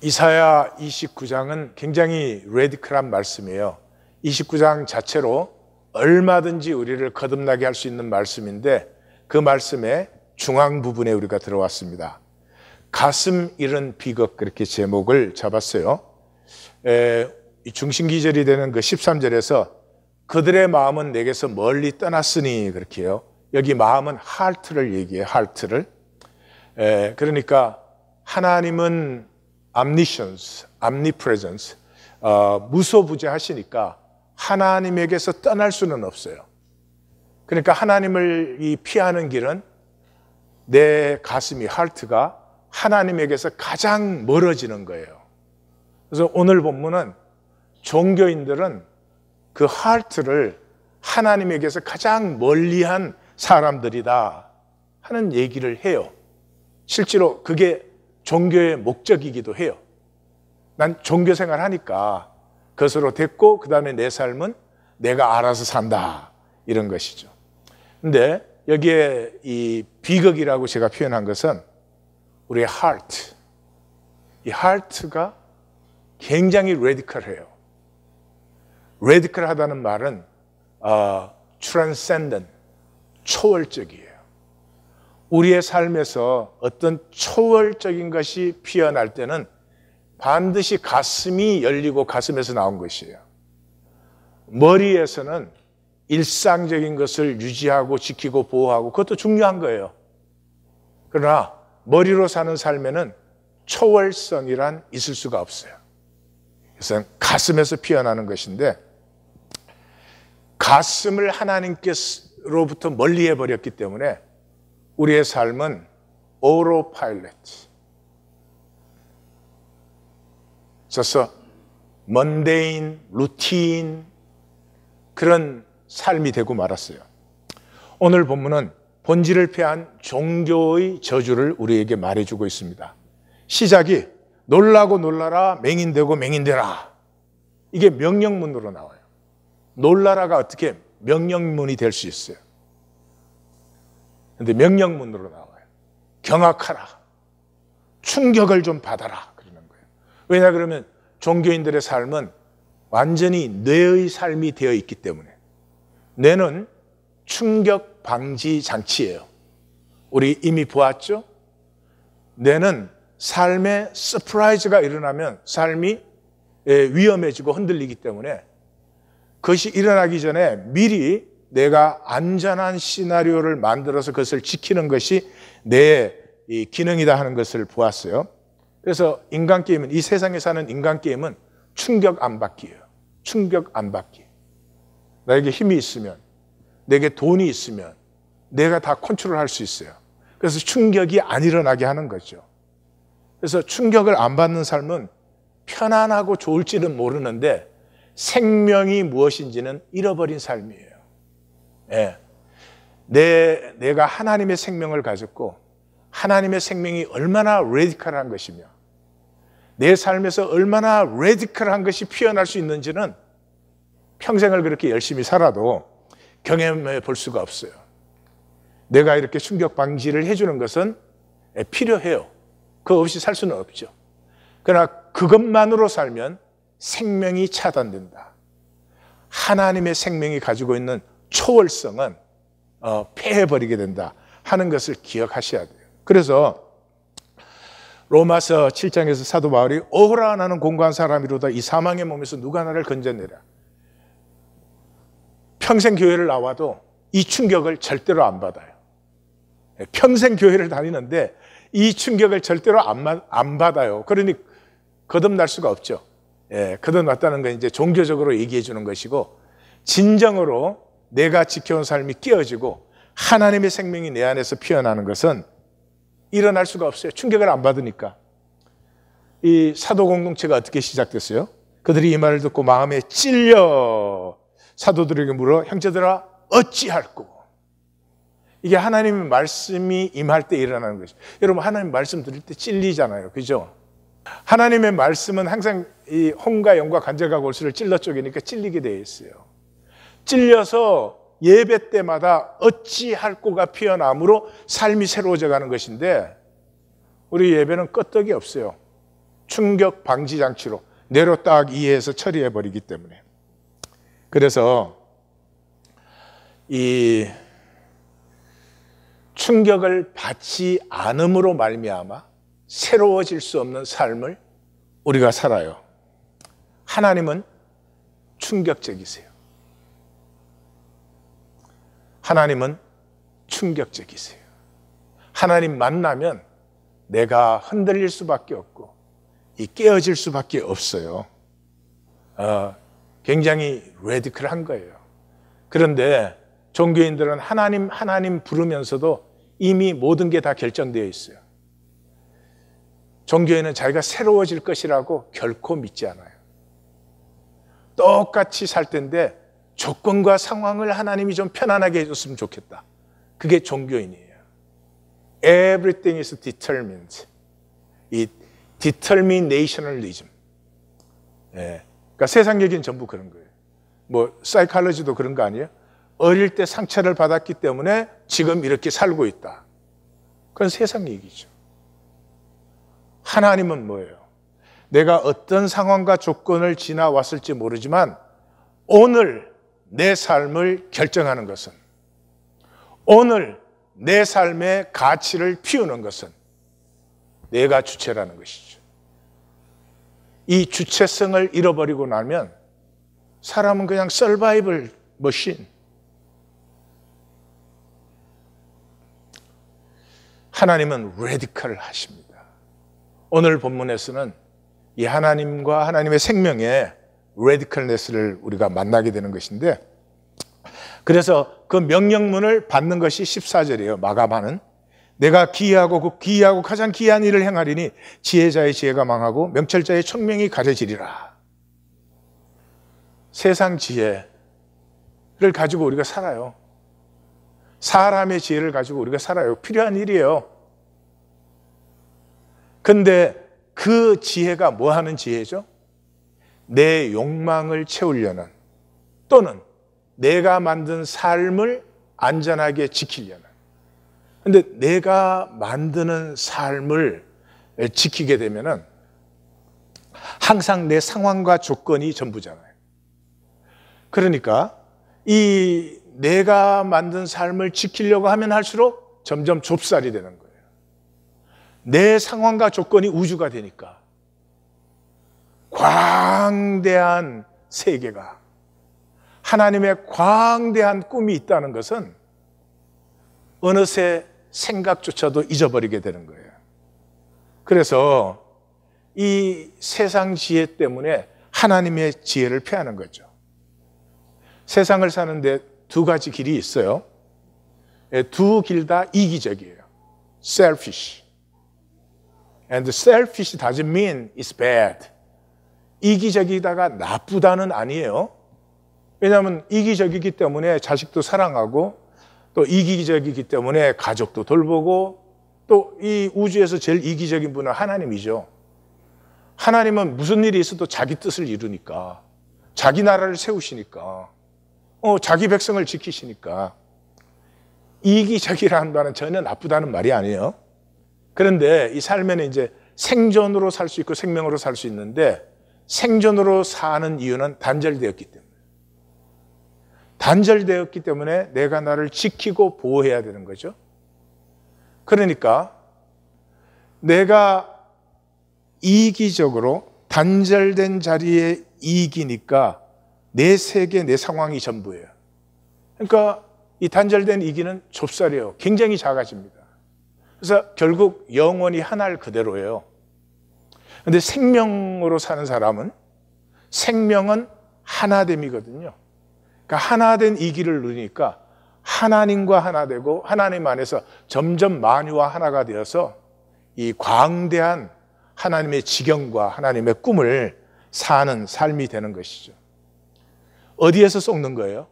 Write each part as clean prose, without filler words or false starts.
이사야 29장은 굉장히 레디컬한 말씀이에요. 29장 자체로 얼마든지 우리를 거듭나게 할 수 있는 말씀인데 그 말씀의 중앙 부분에 우리가 들어왔습니다. 가슴 잃은 비극, 그렇게 제목을 잡았어요. 중심 기절이 되는 그 13절에서 그들의 마음은 내게서 멀리 떠났으니, 그렇게 해요. 여기 마음은 하트를 얘기해요. 하트를. 그러니까 하나님은 omniscience, omnipresence, 무소부재하시니까 하나님에게서 떠날 수는 없어요. 그러니까 하나님을 피하는 길은 내 가슴이, 하트가 하나님에게서 가장 멀어지는 거예요. 그래서 오늘 본문은 종교인들은 그 하트를 하나님에게서 가장 멀리한 사람들이다 하는 얘기를 해요. 실제로 그게 종교의 목적이기도 해요. 난 종교 생활하니까 그것으로 됐고 그 다음에 내 삶은 내가 알아서 산다, 이런 것이죠. 근데 여기에 이 비극이라고 제가 표현한 것은 우리의 heart, 이 heart가 굉장히 레디컬해요. 레디컬하다는 말은 transcendent, 초월적이에요. 우리의 삶에서 어떤 초월적인 것이 피어날 때는 반드시 가슴이 열리고 가슴에서 나온 것이에요. 머리에서는 일상적인 것을 유지하고 지키고 보호하고 그것도 중요한 거예요. 그러나 머리로 사는 삶에는 초월성이란 있을 수가 없어요. 그래서 가슴에서 피어나는 것인데 가슴을 하나님께로부터 멀리 해버렸기 때문에 우리의 삶은 오토파일럿, 그래서 먼데인, 루틴, 그런 삶이 되고 말았어요. 오늘 본문은 본질을 패한 종교의 저주를 우리에게 말해주고 있습니다. 시작이 놀라고 놀라라, 맹인되고 맹인되라, 이게 명령문으로 나와요. 놀라라가 어떻게 명령문이 될 수 있어요? 그런데 명령문으로 나와요. 경악하라, 충격을 좀 받아라, 그러는 거예요. 왜냐 그러면 종교인들의 삶은 완전히 뇌의 삶이 되어 있기 때문에. 뇌는 충격 방지 장치예요. 우리 이미 보았죠? 뇌는 삶에 서프라이즈가 일어나면 삶이 위험해지고 흔들리기 때문에 그것이 일어나기 전에 미리 내가 안전한 시나리오를 만들어서 그것을 지키는 것이 내 기능이다 하는 것을 보았어요. 그래서 인간 게임은, 이 세상에 사는 인간 게임은 충격 안 받기예요. 충격 안 받기. 나에게 힘이 있으면, 내게 돈이 있으면 내가 다 컨트롤할 수 있어요. 그래서 충격이 안 일어나게 하는 거죠. 그래서 충격을 안 받는 삶은 편안하고 좋을지는 모르는데 생명이 무엇인지는 잃어버린 삶이에요. 예. 내가 하나님의 생명을 가졌고 하나님의 생명이 얼마나 레디컬한 것이며 내 삶에서 얼마나 레디컬한 것이 피어날 수 있는지는 평생을 그렇게 열심히 살아도 경험해 볼 수가 없어요. 내가 이렇게 충격 방지를 해주는 것은 필요해요. 그거 없이 살 수는 없죠. 그러나 그것만으로 살면 생명이 차단된다. 하나님의 생명이 가지고 있는 초월성은 폐해버리게 된다 하는 것을 기억하셔야 돼요. 그래서 로마서 7장에서 사도 바울이 오호라, 나는 공고한 사람이로다. 이 사망의 몸에서 누가 나를 건져내랴. 평생 교회를 나와도 이 충격을 절대로 안 받아요. 평생 교회를 다니는데 이 충격을 절대로 안 받아요. 그러니 거듭날 수가 없죠. 거듭났다는 건 이제 종교적으로 얘기해 주는 것이고, 진정으로 내가 지켜온 삶이 깨어지고 하나님의 생명이 내 안에서 피어나는 것은 일어날 수가 없어요. 충격을 안 받으니까. 이 사도 공동체가 어떻게 시작됐어요? 그들이 이 말을 듣고 마음에 찔려 사도들에게 물어, 형제들아 어찌할꼬. 이게 하나님의 말씀이 임할 때 일어나는 것이죠. 여러분, 하나님 말씀 들을 때 찔리잖아요. 그죠? 하나님의 말씀은 항상 이 홍과 영과 간절과 골수를 찔러 쪼개니까 찔리게 되어 있어요. 찔려서 예배 때마다 어찌할꼬가 피어남으로 삶이 새로워져 가는 것인데, 우리 예배는 끄떡이 없어요. 충격 방지 장치로 뇌로 딱 이해해서 처리해 버리기 때문에. 그래서 이 충격을 받지 않음으로 말미암아 새로워질 수 없는 삶을 우리가 살아요. 하나님은 충격적이세요. 하나님은 충격적이세요. 하나님 만나면 내가 흔들릴 수밖에 없고 깨어질 수밖에 없어요. 굉장히 레디컬한 거예요. 그런데 종교인들은 하나님 부르면서도 이미 모든 게 다 결정되어 있어요. 종교인은 자기가 새로워질 것이라고 결코 믿지 않아요. 똑같이 살 텐데 조건과 상황을 하나님이 좀 편안하게 해줬으면 좋겠다. 그게 종교인이에요. Everything is determined. 이 determinationalism. 예. 그러니까 세상 얘기는 전부 그런 거예요. 뭐 사이콜로지도 그런 거 아니에요? 어릴 때 상처를 받았기 때문에 지금 이렇게 살고 있다. 그건 세상 얘기죠. 하나님은 뭐예요? 내가 어떤 상황과 조건을 지나왔을지 모르지만 오늘 내 삶을 결정하는 것은, 오늘 내 삶의 가치를 피우는 것은 내가 주체라는 것이죠. 이 주체성을 잃어버리고 나면 사람은 그냥 서바이벌 머신. 하나님은 레디컬 하십니다. 오늘 본문에서는 이 하나님과 하나님의 생명의 레디컬네스를 우리가 만나게 되는 것인데, 그래서 그 명령문을 받는 것이 14절이에요. 마감하는. 내가 기이하고 가장 기이한 일을 행하리니 지혜자의 지혜가 망하고 명철자의 총명이 가려지리라. 세상 지혜를 가지고 우리가 살아요. 사람의 지혜를 가지고 우리가 살아요. 필요한 일이에요. 근데 그 지혜가 뭐 하는 지혜죠? 내 욕망을 채우려는, 또는 내가 만든 삶을 안전하게 지키려는. 근데 내가 만드는 삶을 지키게 되면은 항상 내 상황과 조건이 전부잖아요. 그러니까 이 내가 만든 삶을 지키려고 하면 할수록 점점 좁쌀이 되는 거예요. 내 상황과 조건이 우주가 되니까 광대한 세계가, 하나님의 광대한 꿈이 있다는 것은 어느새 생각조차도 잊어버리게 되는 거예요. 그래서 이 세상 지혜 때문에 하나님의 지혜를 패하는 거죠. 세상을 사는데 두 가지 길이 있어요. 두 길 다 이기적이에요. Selfish. And selfish doesn't mean it's bad. 이기적이다가 나쁘다는 아니에요. 왜냐하면 이기적이기 때문에 자식도 사랑하고, 또 이기적이기 때문에 가족도 돌보고, 또 이 우주에서 제일 이기적인 분은 하나님이죠. 하나님은 무슨 일이 있어도 자기 뜻을 이루니까, 자기 나라를 세우시니까, 자기 백성을 지키시니까. 이기적이라는 말은 전혀 나쁘다는 말이 아니에요. 그런데 이 삶에는 이제 생존으로 살 수 있고 생명으로 살 수 있는데, 생존으로 사는 이유는 단절되었기 때문에. 단절되었기 때문에 내가 나를 지키고 보호해야 되는 거죠. 그러니까 내가 이기적으로 단절된 자리에 이기니까 내 세계, 내 상황이 전부예요. 그러니까 이 단절된 이기는 좁쌀이에요. 굉장히 작아집니다. 그래서 결국 영원히 하나일 그대로예요. 그런데 생명으로 사는 사람은, 생명은 하나됨이거든요. 그러니까 하나된 이기를 누리니까 하나님과 하나 되고 하나님 안에서 점점 만유와 하나가 되어서 이 광대한 하나님의 지경과 하나님의 꿈을 사는 삶이 되는 것이죠. 어디에서 쏟는 거예요?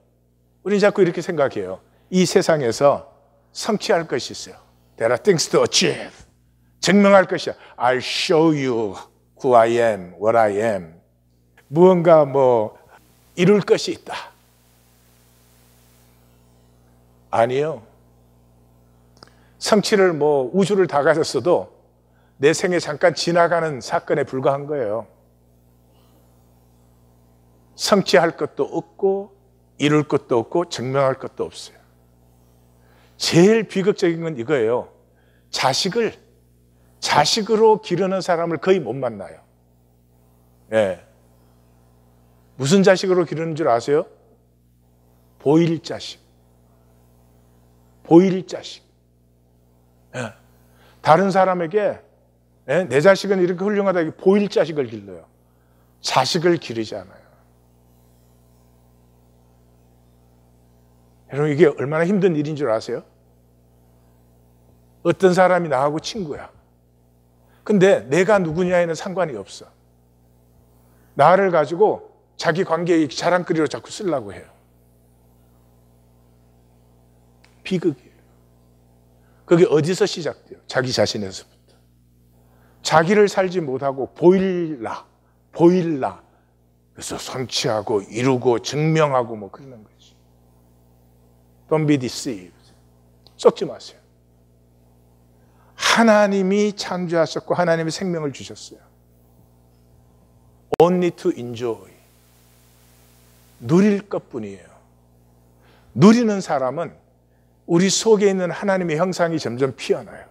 우리는 자꾸 이렇게 생각해요. 이 세상에서 성취할 것이 있어요. There are things to achieve. 증명할 것이야. I'll show you who I am, what I am. 무언가 이룰 것이 있다. 아니요. 성취를 우주를 다 가졌어도 내 생에 잠깐 지나가는 사건에 불과한 거예요. 성취할 것도 없고 이룰 것도 없고 증명할 것도 없어요. 제일 비극적인 건 이거예요. 자식으로 기르는 사람을 거의 못 만나요. 예. 무슨 자식으로 기르는 줄 아세요? 보일 자식. 보일 자식. 예. 다른 사람에게 내 자식은 이렇게 훌륭하다 보일 자식을 길러요. 자식을 기르지 않아요. 여러분, 이게 얼마나 힘든 일인 줄 아세요? 어떤 사람이 나하고 친구야. 근데 내가 누구냐에는 상관이 없어. 나를 가지고 자기 관계의 자랑거리로 자꾸 쓰려고 해요. 비극이에요. 그게 어디서 시작돼요? 자기 자신에서부터. 자기를 살지 못하고 보일라. 그래서 성취하고 이루고 증명하고 뭐 그러는 거지. Don't be deceived. 썩지 마세요. 하나님이 창조하셨고 하나님이 생명을 주셨어요. Only to enjoy. 누릴 것뿐이에요. 누리는 사람은 우리 속에 있는 하나님의 형상이 점점 피어나요.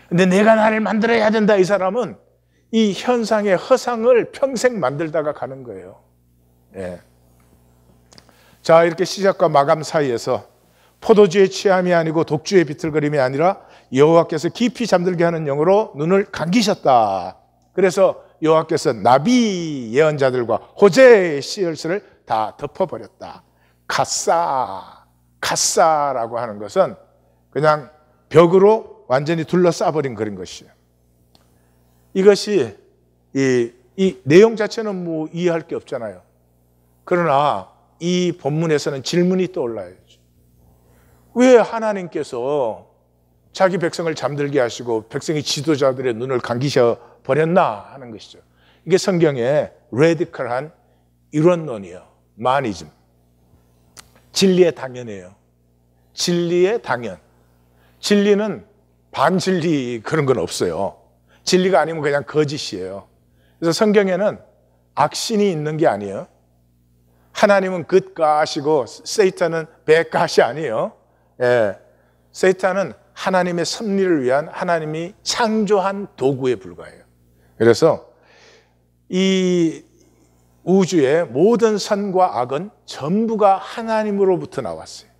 근데 내가 나를 만들어야 된다, 이 사람은 이 현상의 허상을 평생 만들다가 가는 거예요. 예. 자, 이렇게 시작과 마감 사이에서 포도주의 취함이 아니고 독주의 비틀거림이 아니라 여호와께서 깊이 잠들게 하는 영으로 눈을 감기셨다. 그래서 여호와께서 나비 예언자들과 호재의 씨앗을 다 덮어버렸다. 카사라고 하는 것은 그냥 벽으로 완전히 둘러싸버린 그런 것이에요. 이것이 이 내용 자체는 뭐 이해할 게 없잖아요. 그러나 이 본문에서는 질문이 떠올라요. 왜 하나님께서 자기 백성을 잠들게 하시고 백성의 지도자들의 눈을 감기셔 버렸나 하는 것이죠. 이게 성경의 레디컬한 이론론이에요. 마니즘. 진리의 당연이에요. 진리의 당연. 진리는 반진리 그런 건 없어요. 진리가 아니면 그냥 거짓이에요. 그래서 성경에는 악신이 있는 게 아니에요. 하나님은 굿갓이고 세이탄은 배갓이 아니에요. 예. 세이탄은 하나님의 섭리를 위한 하나님이 창조한 도구에 불과해요. 그래서 이 우주의 모든 선과 악은 전부가 하나님으로부터 나왔어요.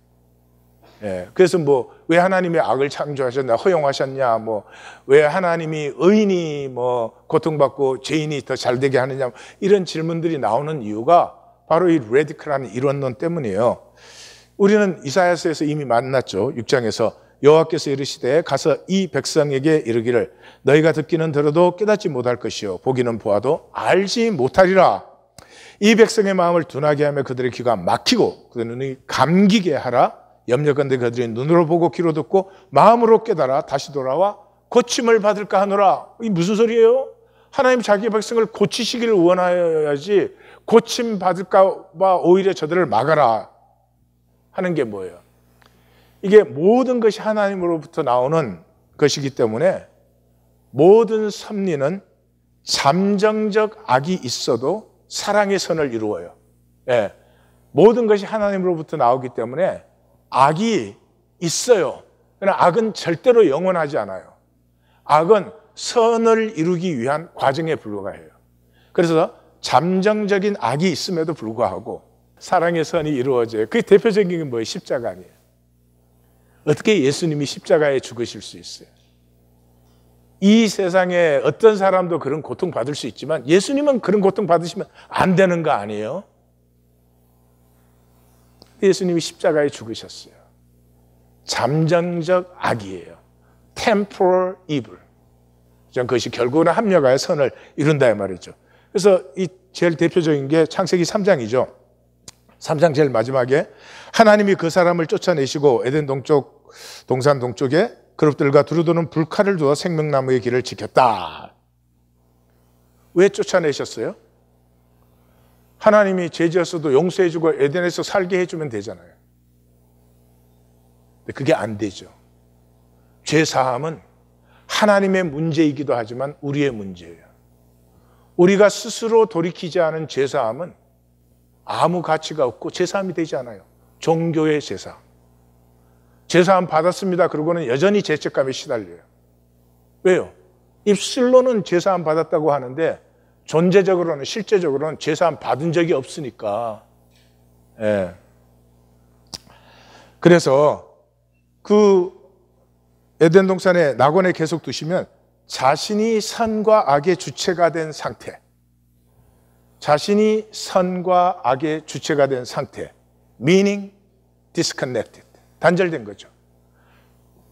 예. 그래서 뭐 왜 하나님이 악을 창조하셨냐, 허용하셨냐, 뭐 왜 하나님이 의인이 뭐 고통받고 죄인이 더 잘되게 하느냐, 이런 질문들이 나오는 이유가 바로 이 레디컬한 이론론 때문이에요. 우리는 이사야서에서 이미 만났죠. 6장에서 여호와께서 이르시되 가서 이 백성에게 이르기를 너희가 듣기는 들어도 깨닫지 못할 것이요 보기는 보아도 알지 못하리라. 이 백성의 마음을 둔하게 하며 그들의 귀가 막히고 그들의 눈이 감기게 하라. 염려건대 그들이 눈으로 보고 귀로 듣고 마음으로 깨달아 다시 돌아와 고침을 받을까 하노라. 이게 무슨 소리예요? 하나님 자기 백성을 고치시기를 원하여야지 고침 받을까 봐 오히려 저들을 막아라 하는 게 뭐예요? 이게 모든 것이 하나님으로부터 나오는 것이기 때문에 모든 섭리는 잠정적 악이 있어도 사랑의 선을 이루어요. 예. 모든 것이 하나님으로부터 나오기 때문에 악이 있어요. 그러나 악은 절대로 영원하지 않아요. 악은 선을 이루기 위한 과정에 불과해요. 그래서 잠정적인 악이 있음에도 불구하고 사랑의 선이 이루어져요. 그게 대표적인 게 뭐예요? 십자가 아니에요. 어떻게 예수님이 십자가에 죽으실 수 있어요? 이 세상에 어떤 사람도 그런 고통 받을 수 있지만 예수님은 그런 고통 받으시면 안 되는 거 아니에요? 예수님이 십자가에 죽으셨어요. 잠정적 악이에요. Temporal evil. 그것이 결국은 합력하여 선을 이룬다 이 말이죠. 그래서 이 제일 대표적인 게 창세기 3장이죠. 3장 제일 마지막에 하나님이 그 사람을 쫓아내시고 에덴 동산 동쪽에 그룹들과 두루도는 불칼을 두어 생명나무의 길을 지켰다. 왜 쫓아내셨어요? 하나님이 죄지었어도 용서해주고 에덴에서 살게 해주면 되잖아요. 근데 그게 안 되죠. 죄사함은 하나님의 문제이기도 하지만 우리의 문제예요. 우리가 스스로 돌이키지 않은 제사함은 아무 가치가 없고 제사함이 되지 않아요. 종교의 제사. 제사함 받았습니다. 그러고는 여전히 죄책감에 시달려요. 왜요? 입술로는 제사함 받았다고 하는데 존재적으로는, 실제적으로는 제사함 받은 적이 없으니까. 예. 그래서 그 에덴 동산에 낙원에 계속 두시면 자신이 선과 악의 주체가 된 상태, 자신이 선과 악의 주체가 된 상태, meaning disconnected, 단절된 거죠.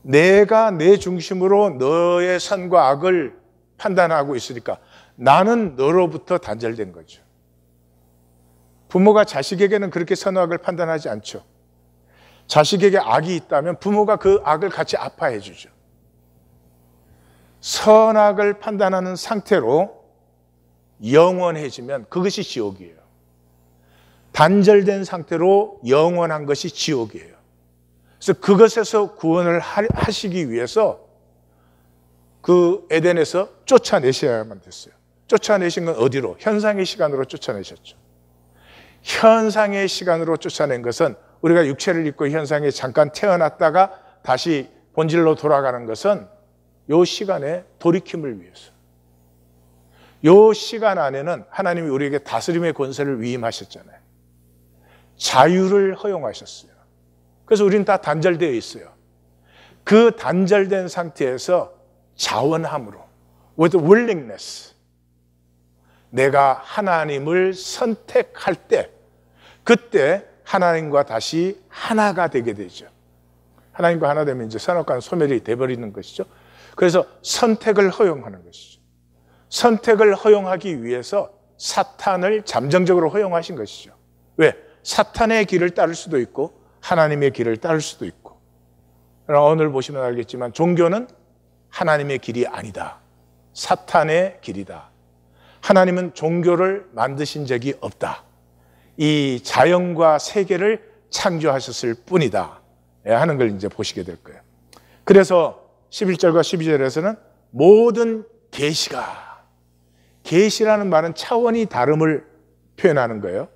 내가 내 중심으로 너의 선과 악을 판단하고 있으니까 나는 너로부터 단절된 거죠. 부모가 자식에게는 그렇게 선악을 판단하지 않죠. 자식에게 악이 있다면 부모가 그 악을 같이 아파해 주죠. 선악을 판단하는 상태로 영원해지면 그것이 지옥이에요. 단절된 상태로 영원한 것이 지옥이에요. 그래서 그것에서 구원을 하시기 위해서 그 에덴에서 쫓아내셔야만 됐어요. 쫓아내신 건 어디로? 현상의 시간으로 쫓아내셨죠. 현상의 시간으로 쫓아낸 것은 우리가 육체를 입고 현상에 잠깐 태어났다가 다시 본질로 돌아가는 것은 이 시간에 돌이킴을 위해서. 이 시간 안에는 하나님이 우리에게 다스림의 권세를 위임하셨잖아요. 자유를 허용하셨어요. 그래서 우리는 다 단절되어 있어요. 그 단절된 상태에서 자원함으로, with willingness, 내가 하나님을 선택할 때, 그때 하나님과 다시 하나가 되게 되죠. 하나님과 하나 되면 이제 선악과는 소멸이 돼버리는 것이죠. 그래서 선택을 허용하는 것이죠. 선택을 허용하기 위해서 사탄을 잠정적으로 허용하신 것이죠. 왜? 사탄의 길을 따를 수도 있고 하나님의 길을 따를 수도 있고. 그러나 오늘 보시면 알겠지만 종교는 하나님의 길이 아니다. 사탄의 길이다. 하나님은 종교를 만드신 적이 없다. 이 자연과 세계를 창조하셨을 뿐이다 하는 걸 이제 보시게 될 거예요. 그래서 11절과 12절에서는 모든 계시가, 계시라는 말은 차원이 다름을 표현하는 거예요.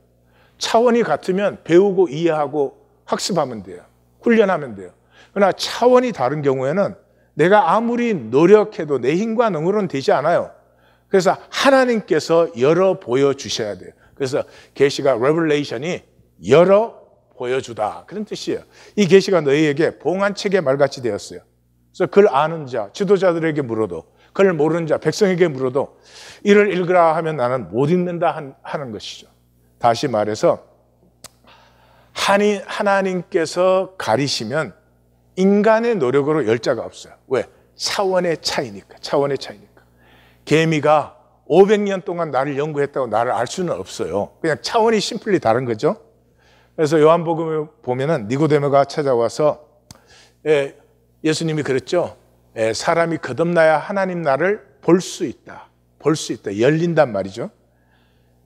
차원이 같으면 배우고 이해하고 학습하면 돼요. 훈련하면 돼요. 그러나 차원이 다른 경우에는 내가 아무리 노력해도 내 힘과 능으로는 되지 않아요. 그래서 하나님께서 열어 보여주셔야 돼요. 그래서 계시가 revelation이 열어 보여주다 그런 뜻이에요. 이 계시가 너희에게 봉안책의 말같이 되었어요. 그래서 그걸 아는 자, 지도자들에게 물어도, 그걸 모르는 자, 백성에게 물어도 이를 읽으라 하면 나는 못 읽는다 하는 것이죠. 다시 말해서 하나님께서 가리시면 인간의 노력으로 열 자가 없어요. 왜? 차원의 차이니까. 차원의 차이니까. 개미가 500년 동안 나를 연구했다고 나를 알 수는 없어요. 그냥 차원이 심플리 다른 거죠. 그래서 요한복음에 보면은 니고데모가 찾아와서 예수님이 그랬죠. 사람이 거듭나야 하나님 나를 볼 수 있다. 볼 수 있다. 열린단 말이죠.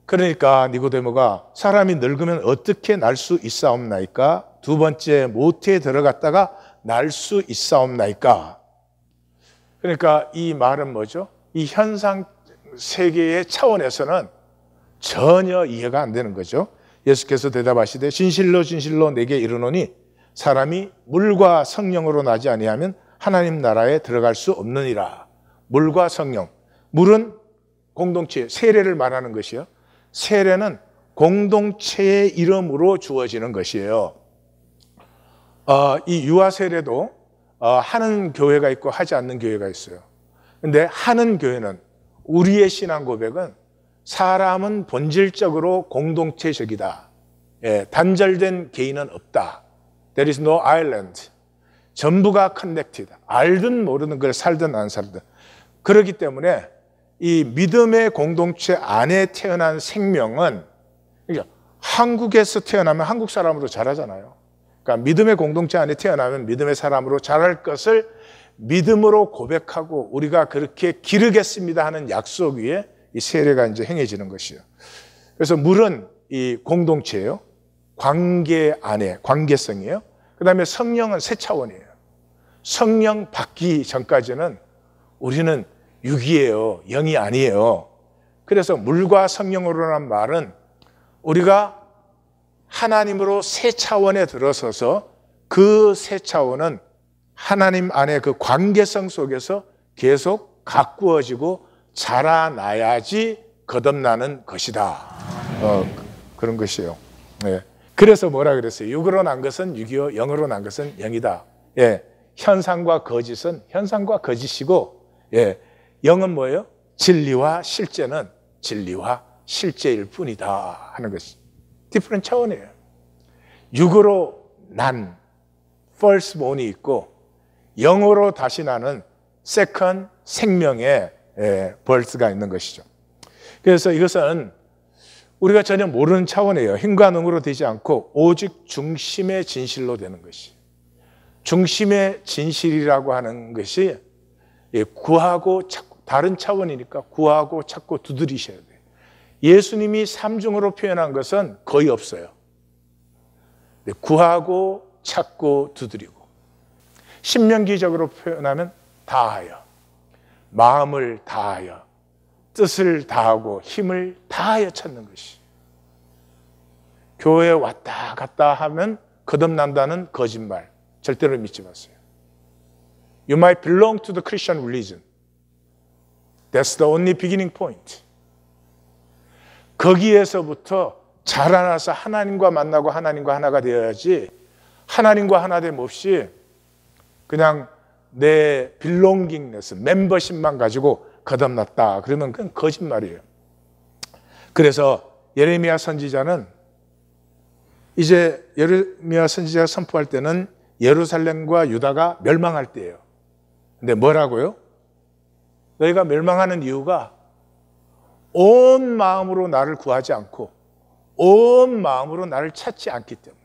그러니까 니고데모가 사람이 늙으면 어떻게 날 수 있사옵나이까? 두 번째 모태에 들어갔다가 날 수 있사옵나이까? 그러니까 이 말은 뭐죠? 이 현상 세계의 차원에서는 전혀 이해가 안 되는 거죠. 예수께서 대답하시되 진실로 진실로 내게 이르노니 사람이 물과 성령으로 나지 아니하면 하나님 나라에 들어갈 수 없느니라. 물과 성령. 물은 공동체, 세례를 말하는 것이요. 세례는 공동체의 이름으로 주어지는 것이에요. 이 유아 세례도 하는 교회가 있고 하지 않는 교회가 있어요. 근데 하는 교회는, 우리의 신앙 고백은 사람은 본질적으로 공동체적이다. 단절된 개인은 없다. There is no island. 전부가 connected. 알든 모르든 걸 살든 안 살든. 그렇기 때문에 이 믿음의 공동체 안에 태어난 생명은, 그러니까 한국에서 태어나면 한국 사람으로 자라잖아요. 그러니까 믿음의 공동체 안에 태어나면 믿음의 사람으로 자랄 것을 믿음으로 고백하고 우리가 그렇게 기르겠습니다 하는 약속 위에 이 세례가 이제 행해지는 것이에요. 그래서 물은 이 공동체예요. 관계 안에, 관계성이에요. 그 다음에 성령은 새 차원이에요. 성령 받기 전까지는 우리는 육이에요. 영이 아니에요. 그래서 물과 성령으로란 말은 우리가 하나님으로 새 차원에 들어서서 그 새 차원은 하나님 안에 그 관계성 속에서 계속 가꾸어지고 자라나야지 거듭나는 것이다. 그런 것이에요. 네. 그래서 뭐라 그랬어요? 육으로 난 것은 육이요, 영으로 난 것은 영이다. 예. 현상과 거짓은 현상과 거짓이고, 예. 영은 뭐예요? 진리와 실제는 진리와 실제일 뿐이다 하는 것이 디퍼런트 차원이에요. 육으로 난 firstborn이 있고 영으로 다시 나는 second 생명의 birth가 있는 것이죠. 그래서 이것은 우리가 전혀 모르는 차원이에요. 힘과 능으로 되지 않고 오직 중심의 진실로 되는 것이. 중심의 진실이라고 하는 것이 구하고 찾고, 다른 차원이니까 구하고 찾고 두드리셔야 돼요. 예수님이 삼중으로 표현한 것은 거의 없어요. 구하고 찾고 두드리고. 신명기적으로 표현하면 다하여, 마음을 다하여, 뜻을 다하고 힘을 다하여 찾는 것이. 교회에 왔다 갔다 하면 거듭난다는 거짓말 절대로 믿지 마세요. You might belong to the Christian religion. That's the only beginning point. 거기에서부터 자라나서 하나님과 만나고 하나님과 하나가 되어야지, 하나님과 하나됨 없이 그냥 내 belongingness, 멤버십만 가지고 거듭났다 그러면 그건 거짓말이에요. 그래서 예레미야 선지자는 이제 예레미야 선지자가 선포할 때는 예루살렘과 유다가 멸망할 때예요. 근데 뭐라고요? 너희가 멸망하는 이유가 온 마음으로 나를 구하지 않고 온 마음으로 나를 찾지 않기 때문에.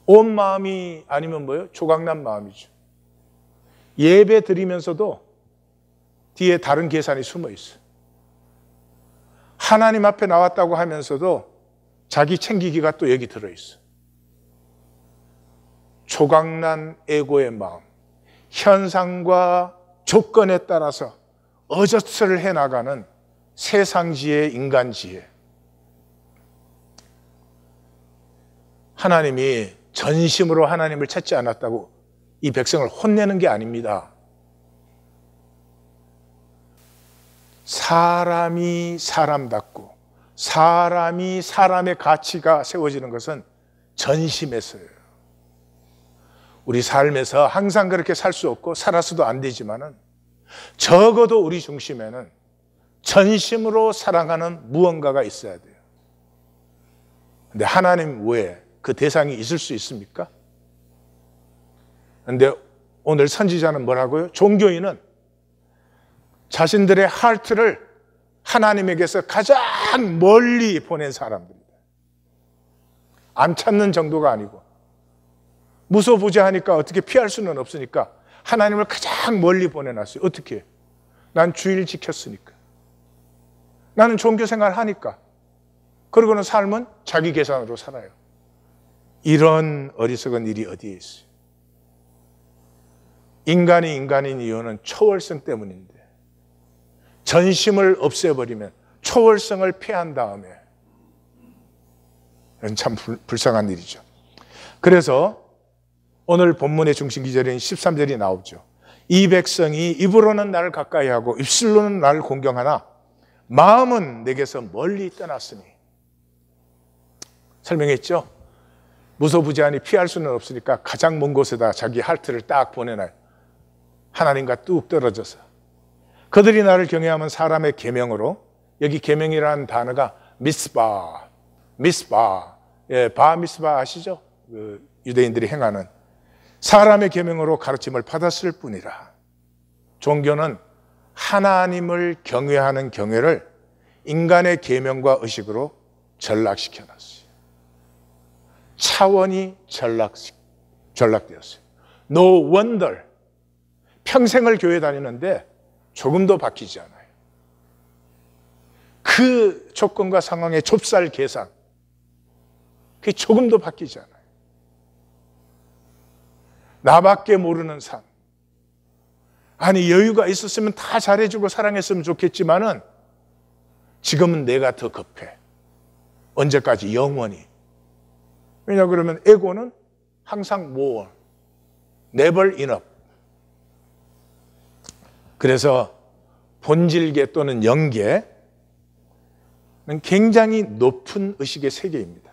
온 마음이 아니면 뭐예요? 조각난 마음이죠. 예배 드리면서도 뒤에 다른 계산이 숨어 있어요. 하나님 앞에 나왔다고 하면서도 자기 챙기기가 또 여기 들어있어요. 조각난 에고의 마음, 현상과 조건에 따라서 어저트를 해나가는 세상지혜, 인간지혜. 하나님이 전심으로 하나님을 찾지 않았다고 이 백성을 혼내는 게 아닙니다. 사람이 사람답고 사람이 사람의 가치가 세워지는 것은 전심에서예요. 우리 삶에서 항상 그렇게 살 수 없고 살아서도 안 되지만은 적어도 우리 중심에는 전심으로 사랑하는 무언가가 있어야 돼요. 근데 하나님 외에 그 대상이 있을 수 있습니까? 근데 오늘 선지자는 뭐라고요? 종교인은 자신들의 하트를 하나님에게서 가장 멀리 보낸 사람들입니다. 안 찾는 정도가 아니고 무소부재하니까 어떻게 피할 수는 없으니까 하나님을 가장 멀리 보내놨어요. 어떻게? 난 주일 지켰으니까. 나는 종교생활 하니까. 그러고는 삶은 자기 계산으로 살아요. 이런 어리석은 일이 어디에 있어요? 인간이 인간인 이유는 초월성 때문인데 전심을 없애버리면 초월성을 폐한 다음에 참 불쌍한 일이죠. 그래서 오늘 본문의 중심 기절인 13절이 나오죠. 이 백성이 입으로는 나를 가까이 하고 입술로는 나를 공경하나 마음은 내게서 멀리 떠났으니. 설명했죠? 무소부재하니 피할 수는 없으니까 가장 먼 곳에다 자기 할트를 딱 보내놔요. 하나님과 뚝 떨어져서. 그들이 나를 경외하면 사람의 계명으로, 여기 계명이라는 단어가 미스바, 예, 바미스바 아시죠? 그 유대인들이 행하는 사람의 계명으로 가르침을 받았을 뿐이라. 종교는 하나님을 경외하는 경외를 인간의 계명과 의식으로 전락시켜놨어요. 차원이 전락되었어요. No wonder 평생을 교회 다니는데 조금도 바뀌지 않아요. 그 조건과 상황의 좁쌀 계산, 그게 조금도 바뀌지 않아요. 나밖에 모르는 삶, 아니 여유가 있었으면 다 잘해주고 사랑했으면 좋겠지만은 지금은 내가 더 급해. 언제까지? 영원히. 왜냐 그러면 에고는 항상 more, never enough. 그래서 본질계 또는 영계는 굉장히 높은 의식의 세계입니다.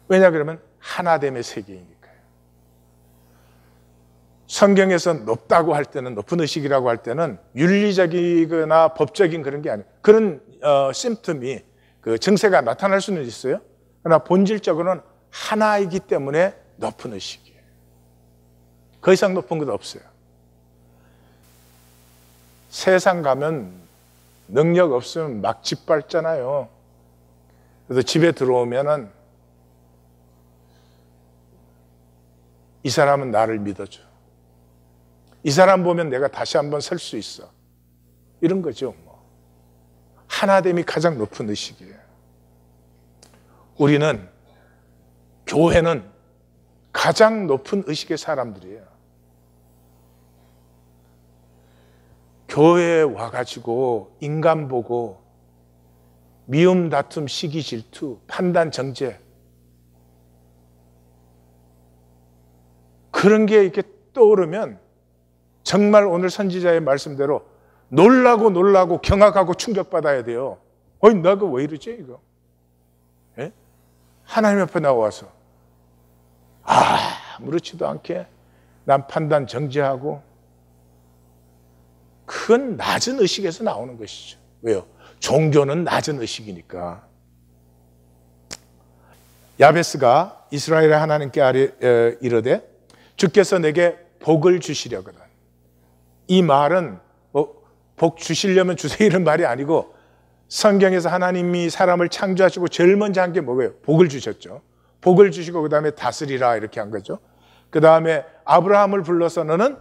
왜냐 그러면 하나됨의 세계이니까요. 성경에서 높다고 할 때는, 높은 의식이라고 할 때는 윤리적이거나 법적인 그런 게 아니에요. 그런 심птом이, 그 증세가 나타날 수는 있어요. 그러나 본질적으로는 하나이기 때문에 높은 의식이에요. 그 이상 높은 것 없어요. 세상 가면 능력 없으면 막 짓밟잖아요. 그래서 집에 들어오면은 이 사람은 나를 믿어줘. 이 사람 보면 내가 다시 한번 설 수 있어. 이런 거죠. 하나됨이 가장 높은 의식이에요. 우리는, 교회는 가장 높은 의식의 사람들이에요. 교회에 와가지고 인간 보고 미움, 다툼, 시기, 질투, 판단, 정죄, 그런 게 이렇게 떠오르면 정말 오늘 선지자의 말씀대로 놀라고 경악하고 충격받아야 돼요. 어이, 나 그거 왜 이러지 이거? 예? 하나님 앞에 나와서 아무렇지도 않게 난 판단 정죄하고, 그건 낮은 의식에서 나오는 것이죠. 왜요? 종교는 낮은 의식이니까. 야베스가 이스라엘의 하나님께 이르되 주께서 내게 복을 주시려거든. 이 말은 복 주시려면 주세요 이런 말이 아니고, 성경에서 하나님이 사람을 창조하시고 제일 먼저 한 게 뭐예요? 복을 주셨죠. 복을 주시고 그 다음에 다스리라 이렇게 한 거죠. 그 다음에 아브라함을 불러서 너는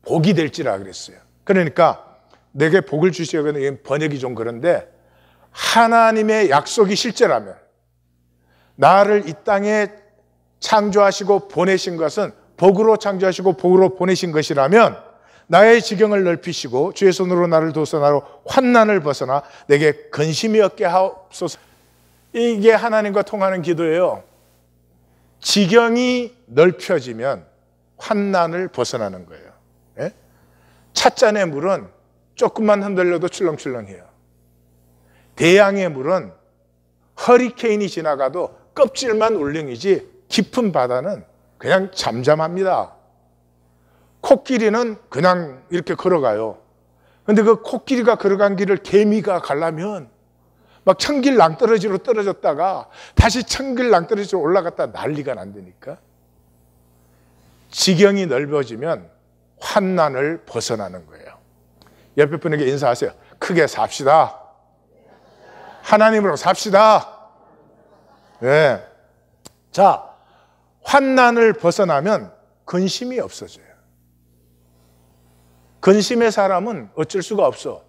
복이 될지라 그랬어요. 그러니까 내게 복을 주시려거든, 번역이 좀 그런데, 하나님의 약속이 실제라면, 나를 이 땅에 창조하시고 보내신 것은 복으로 창조하시고 복으로 보내신 것이라면 나의 지경을 넓히시고 주의 손으로 나를 도우사 나로 환난을 벗어나 내게 근심이 없게 하옵소서. 이게 하나님과 통하는 기도예요. 지경이 넓혀지면 환난을 벗어나는 거예요. 예? 찻잔의 물은 조금만 흔들려도 출렁출렁해요. 대양의 물은 허리케인이 지나가도 껍질만 울렁이지 깊은 바다는 그냥 잠잠합니다. 코끼리는 그냥 이렇게 걸어가요. 근데 그 코끼리가 걸어간 길을 개미가 가려면 막 천길 낭떠러지로 떨어졌다가 다시 천길 낭떠러지로 올라갔다 난리가 난다니까. 지경이 넓어지면 환난을 벗어나는 거예요. 옆에 분에게 인사하세요. 크게 삽시다. 하나님으로 삽시다. 네. 자, 환난을 벗어나면 근심이 없어져요. 근심의 사람은 어쩔 수가 없어.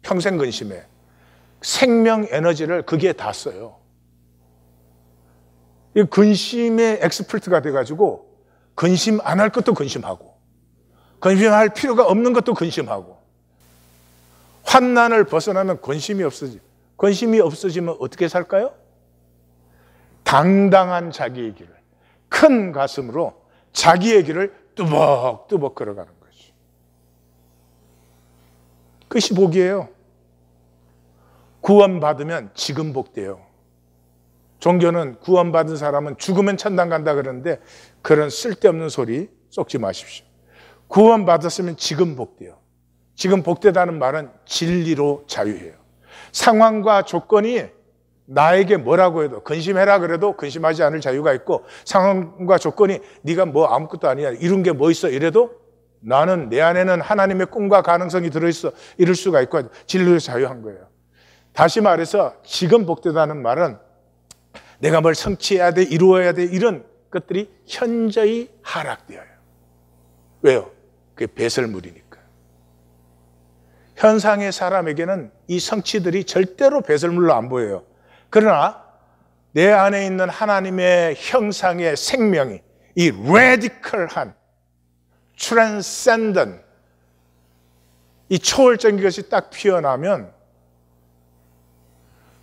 평생 근심해. 생명 에너지를 거기에 다 써요. 이 근심의 엑스퍼트가 돼가지고 근심 안 할 것도 근심하고, 근심할 필요가 없는 것도 근심하고. 환난을 벗어나면 근심이 없어지. 근심이 없어지면 어떻게 살까요? 당당한 자기의 길을, 큰 가슴으로 자기의 길을 뚜벅뚜벅 걸어가는 거죠. 그것이 복이에요. 구원받으면 지금 복돼요. 종교는 구원받은 사람은 죽으면 천당 간다 그러는데 그런 쓸데없는 소리 쏟지 마십시오. 구원받았으면 지금 복돼요. 지금 복되다는 말은 진리로 자유해요. 상황과 조건이 나에게 뭐라고 해도, 근심해라 그래도 근심하지 않을 자유가 있고, 상황과 조건이 네가 뭐 아무것도 아니야, 이룬 게 뭐 있어 이래도 나는, 내 안에는 하나님의 꿈과 가능성이 들어있어, 이럴 수가 있고, 진리로 자유한 거예요. 다시 말해서 지금 복되다는 말은 내가 뭘 성취해야 돼, 이루어야 돼, 이런 것들이 현저히 하락되어요. 왜요? 그게 배설물이니까. 현상의 사람에게는 이 성취들이 절대로 배설물로 안 보여요. 그러나 내 안에 있는 하나님의 형상의 생명이, 이 radical한, transcendent, 이 초월적인 것이 딱 피어나면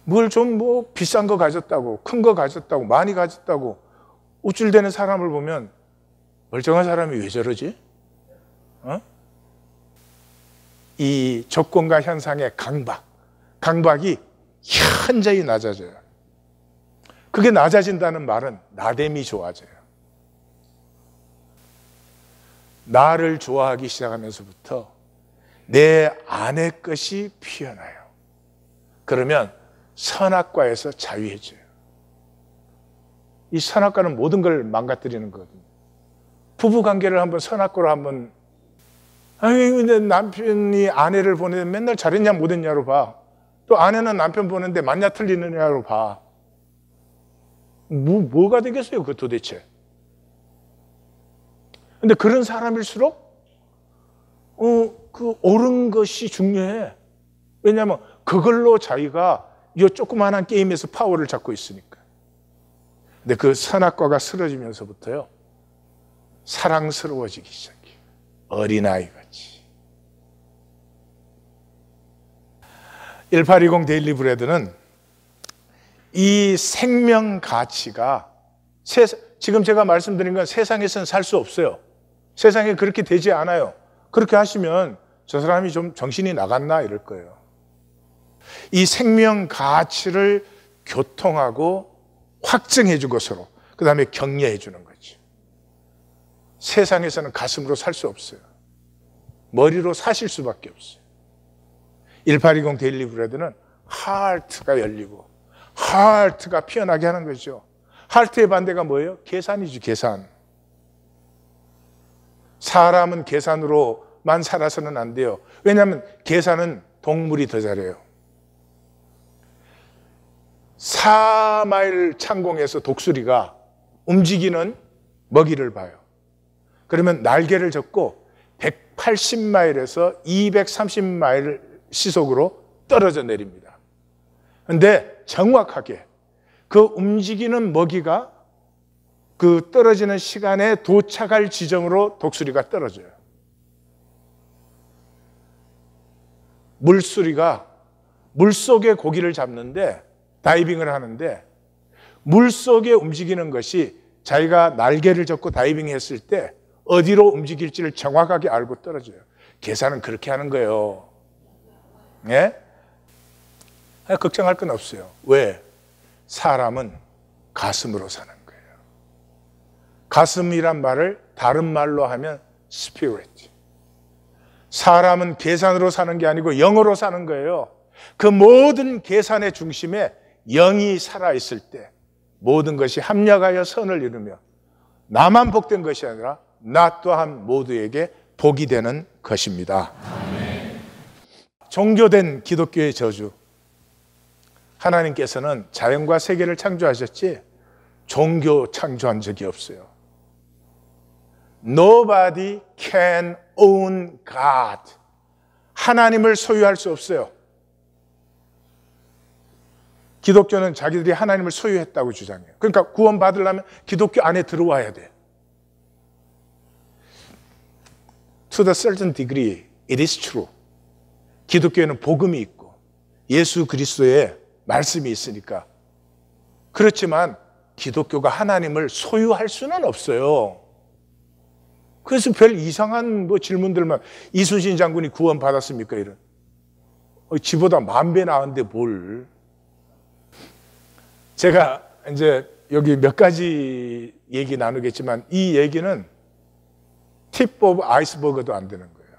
뭘 좀 뭐 비싼 거 가졌다고, 큰 거 가졌다고, 많이 가졌다고 우쭐대는 사람을 보면 멀쩡한 사람이 왜 저러지? 이 조건과 현상의 강박이 현저히 낮아져요. 그게 낮아진다는 말은 나됨이 좋아져요. 나를 좋아하기 시작하면서부터 내 안의 것이 피어나요. 그러면 선악과에서 자유해져요. 이 선악과는 모든 걸 망가뜨리는 거거든요. 부부관계를 한번 선악과로 한번, 근데 남편이 아내를 보내면 맨날 잘했냐 못했냐로 봐. 또 아내는 남편 보는데 맞냐 틀리느냐로 봐. 뭐가 되겠어요, 그 도대체? 근데 그런 사람일수록 그 옳은 것이 중요해. 왜냐하면 그걸로 자기가 이 조그마한 게임에서 파워를 잡고 있으니까. 근데 그 선악과가 쓰러지면서부터요, 사랑스러워지기 시작해요. 어린아이같이. 1820 데일리 브레드는 이 생명 가치가 지금 제가 말씀드린 건 세상에서는 살 수 없어요. 세상에 그렇게 되지 않아요. 그렇게 하시면 저 사람이 좀 정신이 나갔나 이럴 거예요. 이 생명 가치를 교통하고 확증해 준 것으로, 그 다음에 격려해 주는 거죠. 세상에서는 가슴으로 살 수 없어요. 머리로 사실 수밖에 없어요. 1820 데일리 브레드는 하트가 열리고 하트가 피어나게 하는 거죠. 하트의 반대가 뭐예요? 계산이죠, 계산. 사람은 계산으로만 살아서는 안 돼요. 왜냐하면 계산은 동물이 더 잘해요. 4마일 창공에서 독수리가 움직이는 먹이를 봐요. 그러면 날개를 접고 180마일에서 230마일 시속으로 떨어져 내립니다. 그런데 정확하게 그 움직이는 먹이가 그 떨어지는 시간에 도착할 지점으로 독수리가 떨어져요. 물수리가 물속의 고기를 잡는데, 다이빙을 하는데 물속에 움직이는 것이 자기가 날개를 접고 다이빙했을 때 어디로 움직일지를 정확하게 알고 떨어져요. 계산은 그렇게 하는 거예요. 예? 걱정할 건 없어요. 왜? 사람은 가슴으로 사는 거예요. 가슴이란 말을 다른 말로 하면 spirit. 사람은 계산으로 사는 게 아니고 영으로 사는 거예요. 그 모든 계산의 중심에 영이 살아있을 때 모든 것이 합력하여 선을 이루며 나만 복된 것이 아니라 나 또한 모두에게 복이 되는 것입니다. 아멘. 종교된 기독교의 저주. 하나님께서는 자연과 세계를 창조하셨지 종교 창조한 적이 없어요. Nobody can own God. 하나님을 소유할 수 없어요. 기독교는 자기들이 하나님을 소유했다고 주장해요. 그러니까 구원 받으려면 기독교 안에 들어와야 돼. To the certain degree, it is true. 기독교에는 복음이 있고 예수 그리스도의 말씀이 있으니까. 그렇지만 기독교가 하나님을 소유할 수는 없어요. 그래서 별 이상한 질문들만, 이순신 장군이 구원 받았습니까? 이런. 지보다 10,000배 나은데 뭘. 제가 이제 여기 몇 가지 얘기 나누겠지만 이 얘기는 팁 오브 아이스버그도 안 되는 거예요.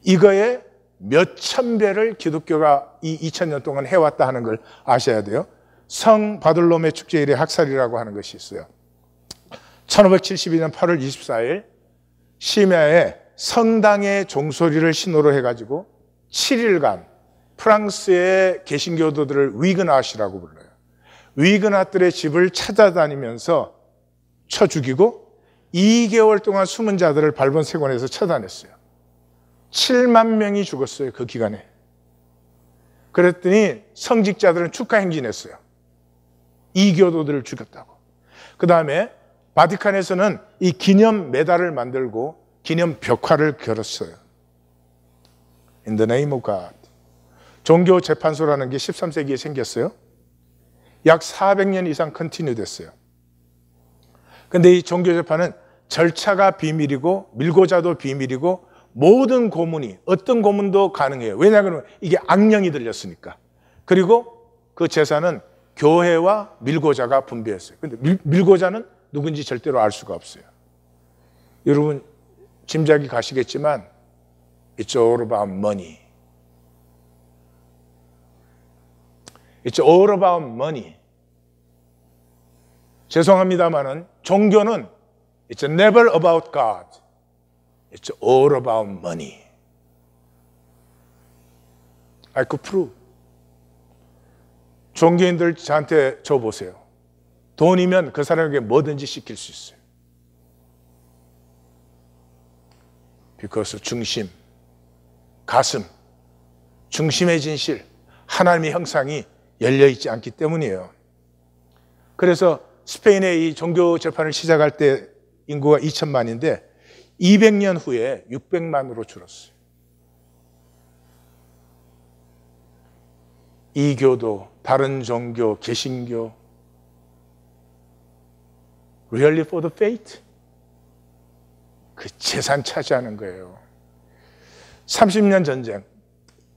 이거에 몇천 배를 기독교가 이 2000년 동안 해왔다 하는 걸 아셔야 돼요. 성 바들로메 축제일의 학살이라고 하는 것이 있어요. 1572년 8월 24일 심야에 성당의 종소리를 신호로 해가지고 7일간 프랑스의 개신교도들을 위그낫이라고 불러요. 위그낫들의 집을 찾아다니면서 쳐 죽이고 2개월 동안 숨은 자들을 발본색원에서 쳐다냈어요. 7만 명이 죽었어요, 그 기간에. 그랬더니 성직자들은 축하 행진했어요. 이교도들을 죽였다고. 그 다음에 바티칸에서는 이 기념 메달을 만들고 기념 벽화를 걸었어요. In the name of God. 종교 재판소라는 게 13세기에 생겼어요. 약 400년 이상 컨티뉴 됐어요. 근데 이 종교 재판은 절차가 비밀이고 밀고자도 비밀이고 모든 고문이 어떤 고문도 가능해요. 왜냐하면 이게 악령이 들렸으니까. 그리고 그 재산은 교회와 밀고자가 분배했어요. 근데 밀고자는 누군지 절대로 알 수가 없어요. 여러분 짐작이 가시겠지만 It's all about money. It's all about money. 죄송합니다만은 종교는 It's never about God. It's all about money. I could prove. 종교인들 저한테 줘보세요. 돈이면 그 사람에게 뭐든지 시킬 수 있어요. Because 중심, 가슴, 중심의 진실, 하나님의 형상이 열려있지 않기 때문이에요. 그래서 스페인의 이 종교 재판을 시작할 때 인구가 2천만인데 200년 후에 600만으로 줄었어요. 이교도, 다른 종교, 개신교, really for the faith? 그 재산 차지하는 거예요. 30년 전쟁,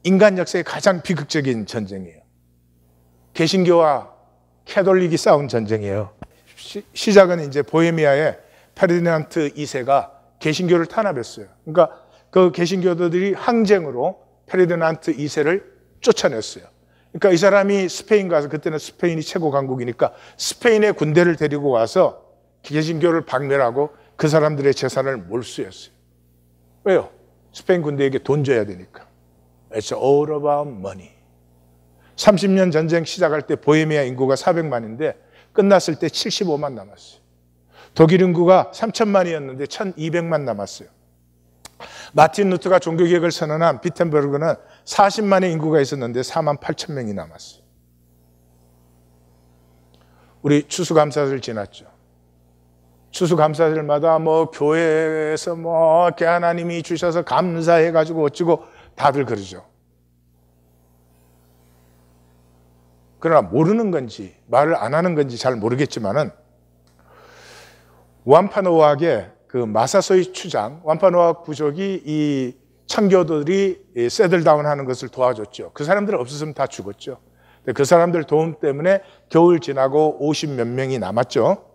인간 역사의 가장 비극적인 전쟁이에요. 개신교와 캐톨릭이 싸운 전쟁이에요. 시작은 이제 보헤미아의 페르디난트 2세가 개신교를 탄압했어요. 그러니까 그 개신교도들이 항쟁으로 페르디난트 2세를 쫓아냈어요. 그러니까 이 사람이 스페인 가서, 그때는 스페인이 최고 강국이니까 스페인의 군대를 데리고 와서 개신교를 박멸하고 그 사람들의 재산을 몰수했어요. 왜요? 스페인 군대에게 돈 줘야 되니까. It's all about money. 30년 전쟁 시작할 때 보헤미아 인구가 400만인데 끝났을 때 75만 남았어요. 독일 인구가 3천만이었는데 1200만 남았어요. 마틴 루터가 종교개혁을 선언한 비텐베르그는 40만의 인구가 있었는데 4만 8천 명이 남았어요. 우리 추수감사절 지났죠. 추수감사절마다 뭐 교회에서 뭐 이렇게 하나님이 주셔서 감사해가지고 어찌고 다들 그러죠. 그러나 모르는 건지 말을 안 하는 건지 잘 모르겠지만은 완파노학의 그 마사소이 추장, 완파노학 부족이 이 청교도들이 세들다운 하는 것을 도와줬죠. 그 사람들 없었으면 다 죽었죠. 그 사람들 도움 때문에 겨울 지나고 50몇 명이 남았죠.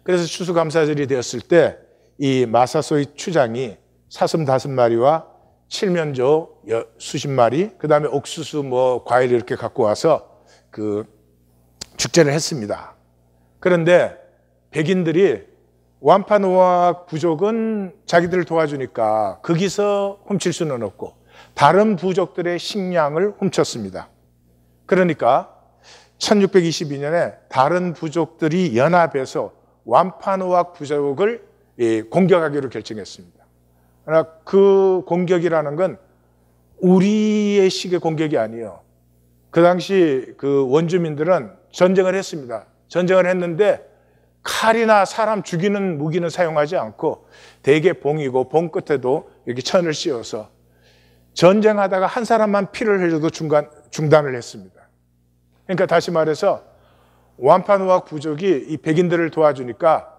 그래서 추수감사절이 되었을 때 이 마사소이 추장이 사슴 5마리와 칠면조 수십 마리, 그 다음에 옥수수 뭐 과일 이렇게 갖고 와서 그 축제를 했습니다. 그런데 백인들이 완파노학 부족은 자기들을 도와주니까 거기서 훔칠 수는 없고 다른 부족들의 식량을 훔쳤습니다. 그러니까 1622년에 다른 부족들이 연합해서 완파노학 부족을 공격하기로 결정했습니다. 그러나 그 공격이라는 건 우리의 식의 공격이 아니에요. 그 당시 그 원주민들은 전쟁을 했습니다. 전쟁을 했는데 칼이나 사람 죽이는 무기는 사용하지 않고 대개 봉이고 봉 끝에도 이렇게 천을 씌워서 전쟁하다가 한 사람만 피를 흘려도 중단을 했습니다. 그러니까 다시 말해서 완파노학 부족이 이 백인들을 도와주니까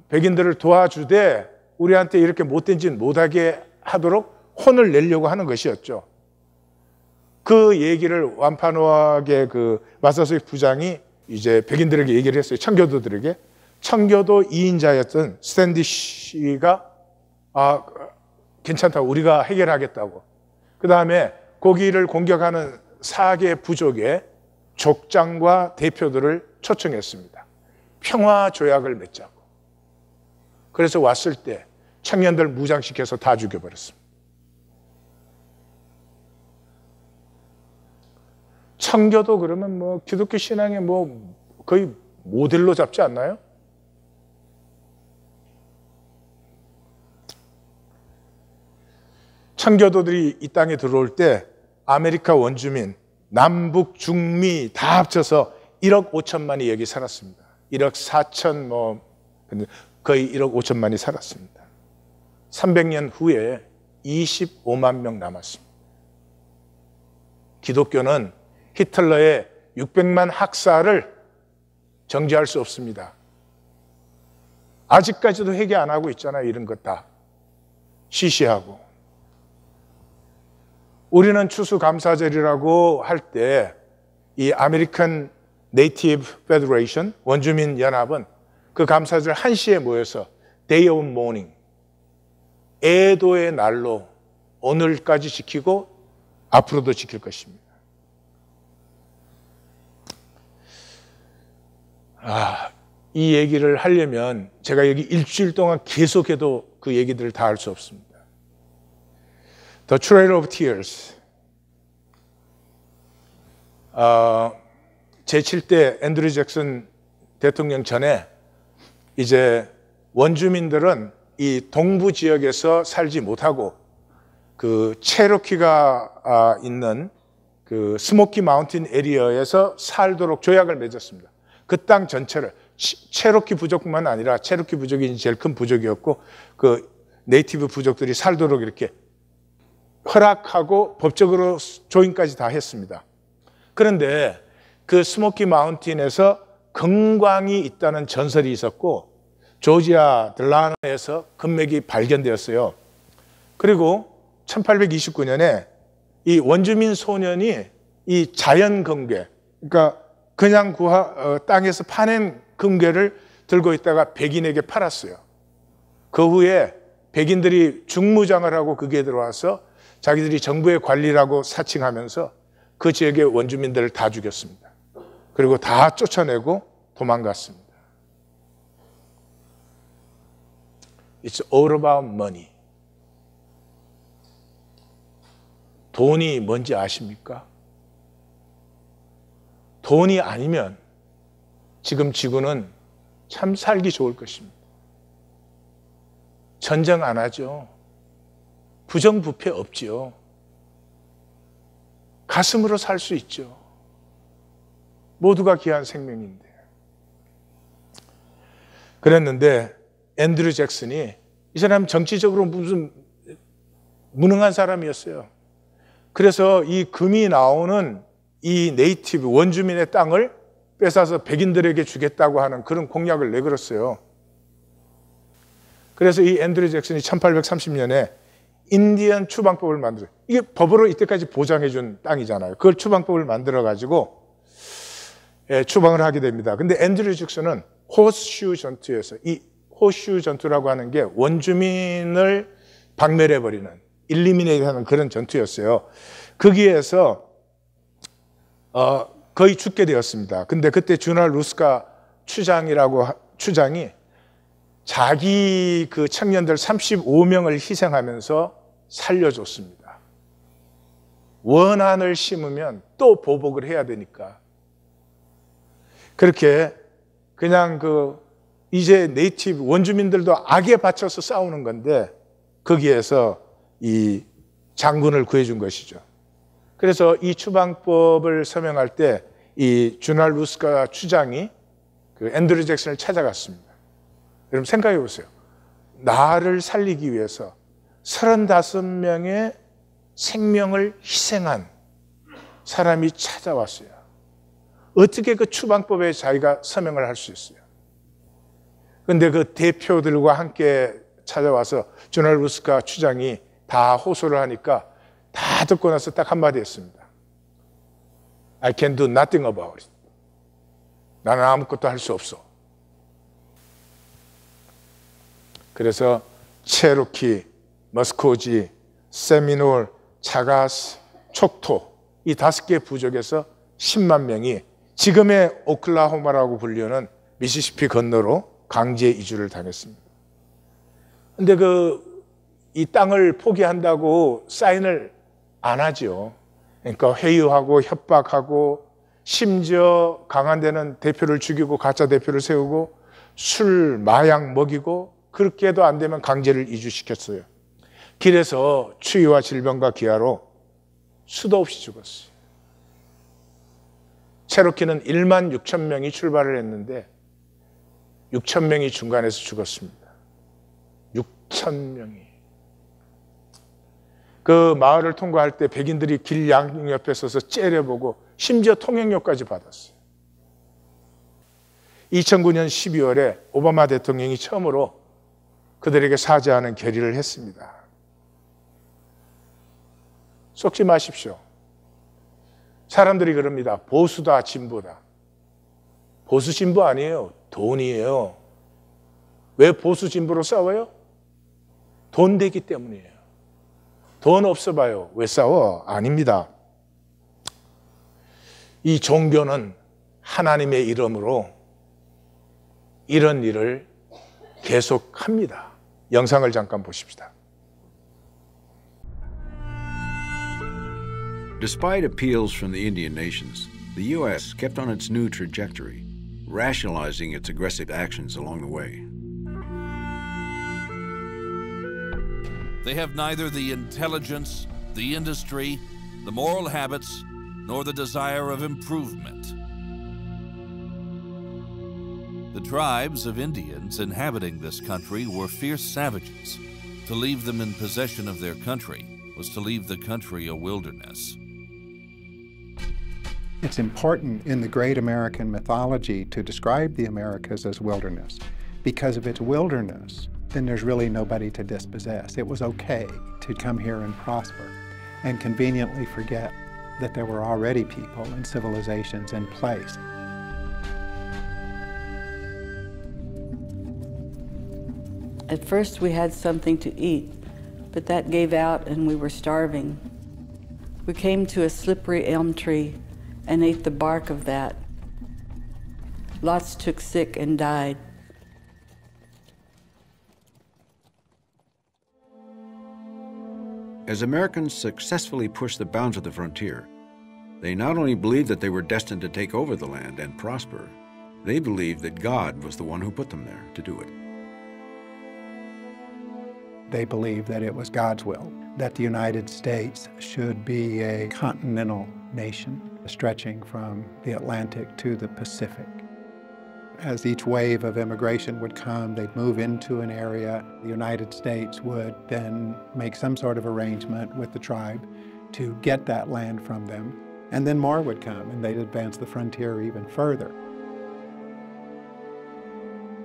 백인들을 도와주되 우리한테 이렇게 못된 짓 못하게 하도록 혼을 내려고 하는 것이었죠. 그 얘기를 완파노학의 그 마사소이 부장이 이제 백인들에게 얘기를 했어요. 청교도들에게. 청교도 2인자였던 스탠디시가 괜찮다고, 우리가 해결하겠다고. 그 다음에 거기를 공격하는 4개 부족의 족장과 대표들을 초청했습니다. 평화 조약을 맺자고. 그래서 왔을 때 청년들 무장시켜서 다 죽여버렸습니다. 청교도 그러면 뭐 기독교 신앙의 뭐 거의 모델로 잡지 않나요? 청교도들이 이 땅에 들어올 때 아메리카 원주민, 남북, 중미 다 합쳐서 1억 5천만이 여기 살았습니다. 1억 4천 뭐 거의 1억 5천만이 살았습니다. 300년 후에 25만 명 남았습니다. 기독교는 히틀러의 600만 학살을 정지할 수 없습니다. 아직까지도 회개 안 하고 있잖아요. 이런 것 다 시시하고. 우리는 추수감사절이라고 할 때 이 아메리칸 네이티브 페더레이션 원주민 연합은 그 감사절 1시에 모여서 Day of Mourning, 애도의 날로 오늘까지 지키고 앞으로도 지킬 것입니다. 이 얘기를 하려면 제가 여기 일주일 동안 계속해도 그 얘기들을 다 할 수 없습니다. The Trail of Tears. 제7대 앤드류 잭슨 대통령 전에 이제 원주민들은 이 동부 지역에서 살지 못하고 그 체로키가 있는 그 스모키 마운틴 에리어에서 살도록 조약을 맺었습니다. 그 땅 전체를 체로키 부족뿐만 아니라 체로키 부족이 제일 큰 부족이었고 그 네이티브 부족들이 살도록 이렇게 허락하고 법적으로 조인까지 다 했습니다. 그런데 그 스모키 마운틴에서 금광이 있다는 전설이 있었고 조지아 들라노에서 금맥이 발견되었어요. 그리고 1829년에 이 원주민 소년이 이 자연 금괴, 그러니까 그냥 땅에서 파낸 금괴를 들고 있다가 백인에게 팔았어요. 그 후에 백인들이 중무장을 하고 그게 들어와서 자기들이 정부의 관리라고 사칭하면서 그 지역의 원주민들을 다 죽였습니다. 그리고 다 쫓아내고 도망갔습니다. It's all about money. 돈이 뭔지 아십니까? 돈이 아니면 지금 지구는 참 살기 좋을 것입니다. 전쟁 안 하죠. 부정부패 없지요. 가슴으로 살 수 있죠. 모두가 귀한 생명인데. 그랬는데 앤드류 잭슨이 이 사람 정치적으로 무슨 무능한 사람이었어요. 그래서 이 금이 나오는 이 네이티브 원주민의 땅을 뺏어서 백인들에게 주겠다고 하는 그런 공약을 내걸었어요. 그래서 이 앤드류 잭슨이 1830년에 인디언 추방법을 만들어요. 이게 법으로 이때까지 보장해 준 땅이잖아요. 그걸 추방법을 만들어 가지고 추방을 하게 됩니다. 근데 앤드류 잭슨은 호스슈 전투에서, 이 호스슈 전투라고 하는 게 원주민을 박멸해버리는, 일리미네이트하는 그런 전투였어요. 거기에서 거의 죽게 되었습니다. 근데 그때 주나 루스카 추장이 자기 그 청년들 35명을 희생하면서 살려줬습니다. 원한을 심으면 또 보복을 해야 되니까. 그렇게 그냥 이제 네이티브 원주민들도 악에 바쳐서 싸우는 건데 거기에서 이 장군을 구해준 것이죠. 그래서 이 추방법을 서명할 때 이 주나 루스카 추장이 그 앤드류 잭슨을 찾아갔습니다. 여러분 생각해 보세요. 나를 살리기 위해서 35명의 생명을 희생한 사람이 찾아왔어요. 어떻게 그 추방법에 자기가 서명을 할 수 있어요? 그런데 그 대표들과 함께 찾아와서 주나 루스카 추장이 다 호소를 하니까 다 듣고 나서 딱 한마디 했습니다. I can do nothing about it. 나는 아무것도 할 수 없어. 그래서 체로키, 머스코지, 세미놀, 차가스, 촉토 이 5개 부족에서 10만 명이 지금의 오클라호마라고 불리는 미시시피 건너로 강제 이주를 당했습니다. 근데 이 땅을 포기한다고 사인을 안 하죠. 그러니까 회유하고 협박하고 심지어 강한 데는 대표를 죽이고 가짜 대표를 세우고 술, 마약 먹이고 그렇게 해도 안 되면 강제를 이주시켰어요. 길에서 추위와 질병과 기아로 수도 없이 죽었어요. 체로키는 1만 6천 명이 출발을 했는데 6천 명이 중간에서 죽었습니다. 6천 명이. 그 마을을 통과할 때 백인들이 길 양옆에 서서 째려보고 심지어 통행료까지 받았어요. 2009년 12월에 오바마 대통령이 처음으로 그들에게 사죄하는 결의를 했습니다. 속지 마십시오. 사람들이 그럽니다. 보수다, 진보다. 보수, 진보 아니에요. 돈이에요. 왜 보수, 진보로 싸워요? 돈 되기 때문이에요. 돈 없어 봐요. 왜 싸워? 아닙니다. 이 종교는 하나님의 이름으로 이런 일을 계속합니다. 영상을 잠깐 보십시다. Despite appeals from the Indian nations, the U.S. kept on its new trajectory, rationalizing its aggressive actions along the way. They have neither the intelligence, the industry, the moral habits, nor the desire of improvement. The tribes of Indians inhabiting this country were fierce savages. To leave them in possession of their country was to leave the country a wilderness. It's important in the great American mythology to describe the Americas as wilderness. Because of its wilderness, then there's really nobody to dispossess. It was okay to come here and prosper and conveniently forget that there were already people and civilizations in place. At first we had something to eat, but that gave out and we were starving. We came to a slippery elm tree and ate the bark of that. Lots took sick and died. As Americans successfully pushed the bounds of the frontier, they not only believed that they were destined to take over the land and prosper, they believed that God was the one who put them there to do it. They believed that it was God's will, that the United States should be a continental nation stretching from the Atlantic to the Pacific. As each wave of immigration would come, they'd move into an area. The United States would then make some sort of arrangement with the tribe to get that land from them. And then more would come, and they'd advance the frontier even further.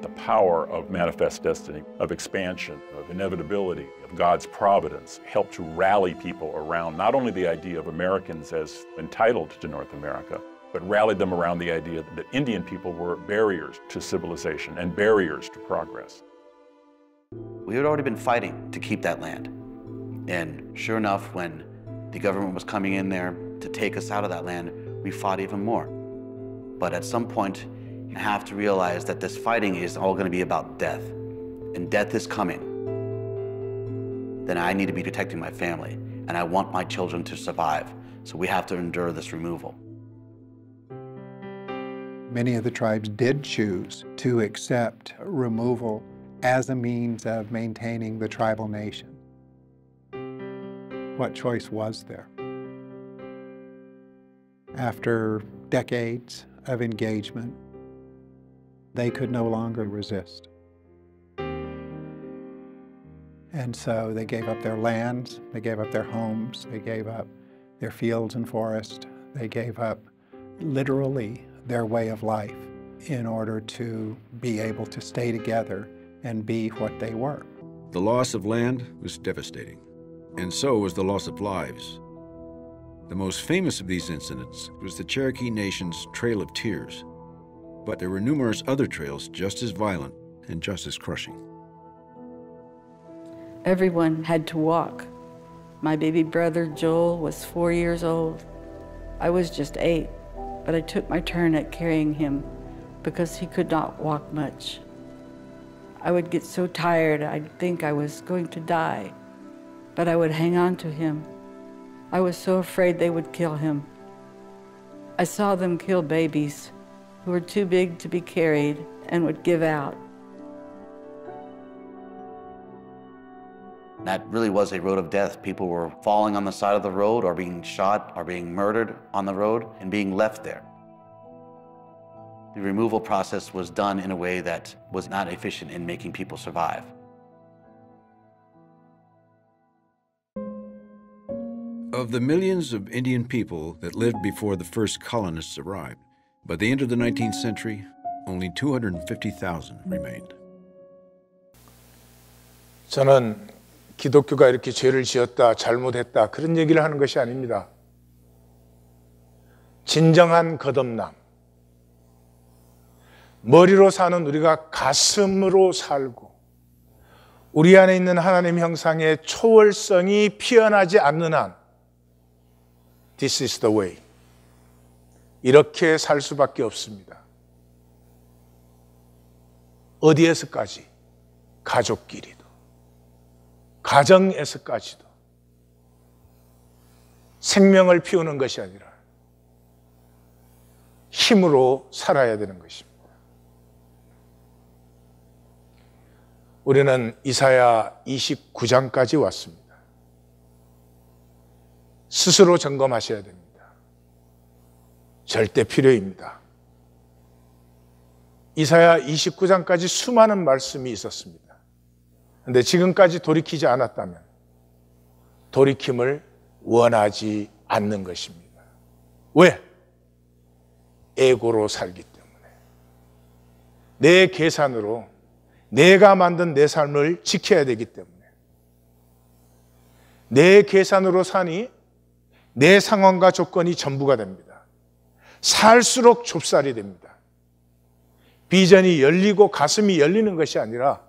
The power of manifest destiny, of expansion, of inevitability, of God's providence helped to rally people around not only the idea of Americans as entitled to North America, but rallied them around the idea that Indian people were barriers to civilization and barriers to progress. We had already been fighting to keep that land. And sure enough, when the government was coming in there to take us out of that land, we fought even more. But at some point, you have to realize that this fighting is all going to be about death, and death is coming. Then I need to be protecting my family, and I want my children to survive, so we have to endure this removal. Many of the tribes did choose to accept removal as a means of maintaining the tribal nation. What choice was there? After decades of engagement, they could no longer resist. And so they gave up their lands, they gave up their homes, they gave up their fields and forests, they gave up literally their way of life in order to be able to stay together and be what they were. The loss of land was devastating, and so was the loss of lives. The most famous of these incidents was the Cherokee Nation's Trail of Tears, but there were numerous other trails just as violent and just as crushing. Everyone had to walk. My baby brother Joel was 4 years old. I was just 8, but I took my turn at carrying him because he could not walk much. I would get so tired I'd think I was going to die, but I would hang on to him. I was so afraid they would kill him. I saw them kill babies who were too big to be carried and would give out. That really was a road of death. People were falling on the side of the road or being shot or being murdered on the road and being left there. The removal process was done in a way that was not efficient in making people survive. Of the millions of Indian people that lived before the first colonists arrived, by the end of the 19th century, only 250,000 remained. 저는 기독교가 이렇게 죄를 지었다, 잘못했다 그런 얘기를 하는 것이 아닙니다. 진정한 거듭남, 머리로 사는 우리가 가슴으로 살고 우리 안에 있는 하나님 형상의 초월성이 피어나지 않는 한 This is the way. 이렇게 살 수밖에 없습니다. 어디에서까지? 가족끼리도, 가정에서까지도 생명을 피우는 것이 아니라 힘으로 살아야 되는 것입니다. 우리는 이사야 29장까지 왔습니다. 스스로 점검하셔야 됩니다. 절대 필요입니다. 이사야 29장까지 수많은 말씀이 있었습니다. 그런데 지금까지 돌이키지 않았다면 돌이킴을 원하지 않는 것입니다. 왜? 에고로 살기 때문에. 내 계산으로 내가 만든 내 삶을 지켜야 되기 때문에. 내 계산으로 사니 내 상황과 조건이 전부가 됩니다. 살수록 좁쌀이 됩니다. 비전이 열리고 가슴이 열리는 것이 아니라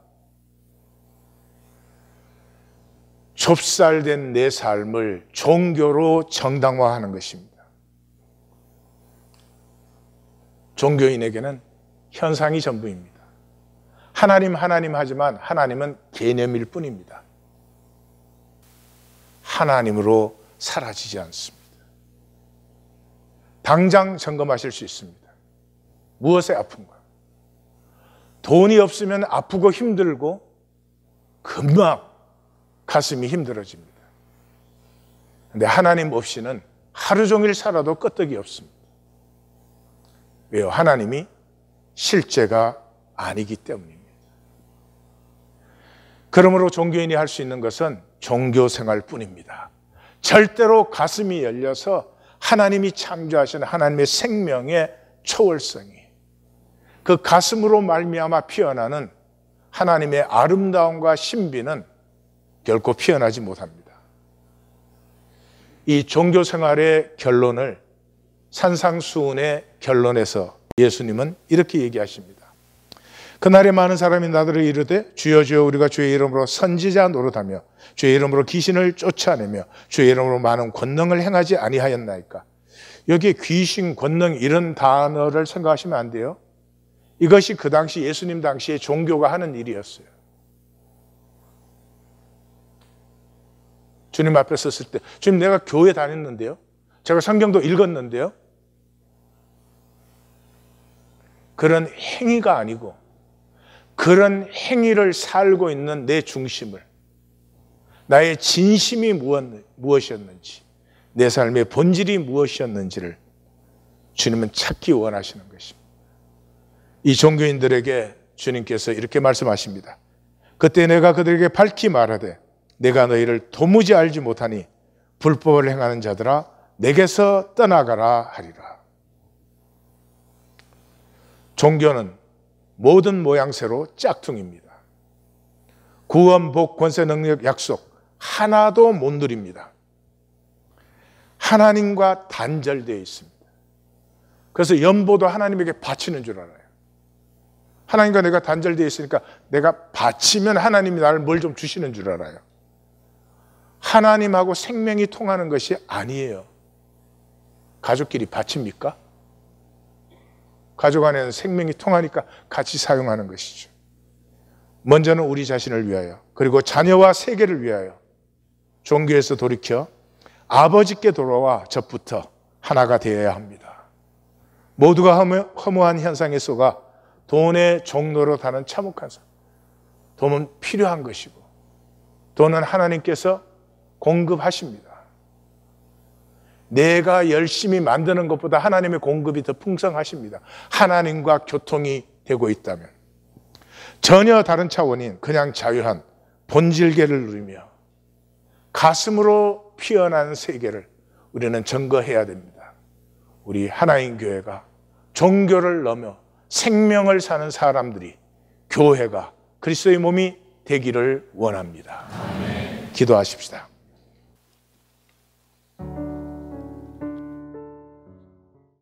좁쌀된 내 삶을 종교로 정당화하는 것입니다. 종교인에게는 현상이 전부입니다. 하나님 하지만 하나님은 개념일 뿐입니다. 하나님으로 사라지지 않습니다. 당장 점검하실 수 있습니다. 무엇에 아픈가? 돈이 없으면 아프고 힘들고 금방 가슴이 힘들어집니다. 그런데 하나님 없이는 하루 종일 살아도 끄떡이 없습니다. 왜요? 하나님이 실제가 아니기 때문입니다. 그러므로 종교인이 할 수 있는 것은 종교 생활뿐입니다. 절대로 가슴이 열려서 하나님이 창조하신 하나님의 생명의 초월성이 그 가슴으로 말미암아 피어나는 하나님의 아름다움과 신비는 결코 피어나지 못합니다. 이 종교 생활의 결론을 산상수훈의 결론에서 예수님은 이렇게 얘기하십니다. 그날에 많은 사람이 나더러 이르되 주여 주여 우리가 주의 이름으로 선지자 노릇하며 주의 이름으로 귀신을 쫓아내며 주의 이름으로 많은 권능을 행하지 아니하였나이까. 여기에 귀신, 권능 이런 단어를 생각하시면 안 돼요. 이것이 그 당시 예수님 당시에 종교가 하는 일이었어요. 주님 앞에 섰을 때 주님 내가 교회 다녔는데요. 제가 성경도 읽었는데요. 그런 행위가 아니고 그런 행위를 살고 있는 내 중심을 나의 진심이 무엇이었는지 내 삶의 본질이 무엇이었는지를 주님은 찾기 원하시는 것입니다. 이 종교인들에게 주님께서 이렇게 말씀하십니다. 그때 내가 그들에게 밝히 말하되 내가 너희를 도무지 알지 못하니 불법을 행하는 자들아 내게서 떠나가라 하리라. 종교는 모든 모양새로 짝퉁입니다. 구원, 복, 권세, 능력, 약속 하나도 못 누립니다. 하나님과 단절되어 있습니다. 그래서 연보도 하나님에게 바치는 줄 알아요. 하나님과 내가 단절되어 있으니까 내가 바치면 하나님이 나를 뭘 좀 주시는 줄 알아요. 하나님하고 생명이 통하는 것이 아니에요. 가족끼리 바칩니까? 가족 안에는 생명이 통하니까 같이 사용하는 것이죠. 먼저는 우리 자신을 위하여 그리고 자녀와 세계를 위하여 종교에서 돌이켜 아버지께 돌아와 저부터 하나가 되어야 합니다. 모두가 허무한 현상에 속아 돈의 종로로 타는 참혹한 삶. 돈은 필요한 것이고 돈은 하나님께서 공급하십니다. 내가 열심히 만드는 것보다 하나님의 공급이 더 풍성하십니다. 하나님과 교통이 되고 있다면 전혀 다른 차원인 그냥 자유한 본질계를 누리며 가슴으로 피어난 세계를 우리는 증거해야 됩니다. 우리 하나님 교회가 종교를 넘어 생명을 사는 사람들이, 교회가 그리스도의 몸이 되기를 원합니다. 기도하십시다.